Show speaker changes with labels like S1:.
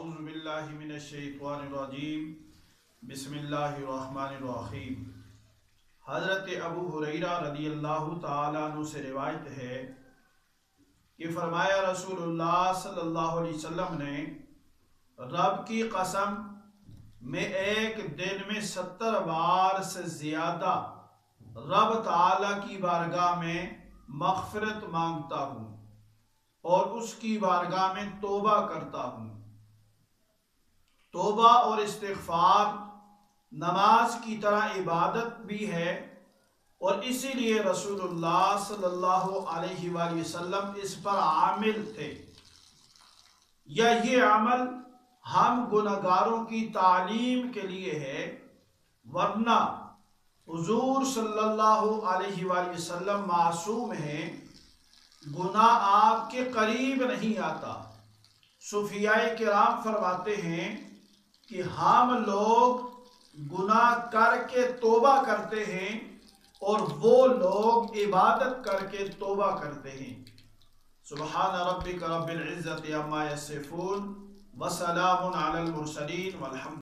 S1: اعوذ باللہ من الشیطان الرجیم بسم اللہ الرحمن الرحیم۔ حضرت ابو ہریرہ رضی اللہ تعالیٰ عنہ سے روایت ہے کہ فرمایا رسول اللہ صلی اللہ علیہ وسلم نے رب کی قسم میں ایک دن میں 70 بار سے زیادہ رب تعالیٰ کی بارگاہ میں مغفرت مانگتا ہوں اور اس کی بارگاہ میں توبہ کرتا ہوں۔ توبہ اور استغفار نماز کی طرح عبادت بھی ہے اور اسی لیے رسول اللہ صلی اللہ علیہ وآلہ وسلم اس پر عامل تھے، یا یہ عمل ہم گناہگاروں کی تعلیم کے لیے ہے، ورنہ حضور صلی اللہ علیہ وآلہ وسلم معصوم ہیں، گناہ آپ کے قریب نہیں آتا۔ صوفیاء کرام فرماتے ہیں کہ ہم لوگ گناہ کر کے توبہ کرتے ہیں اور وہ لوگ عبادت کر کے توبہ کرتے ہیں۔ سبحان ربک رب العزت عما یصفون وسلام علی المرسلین والحمد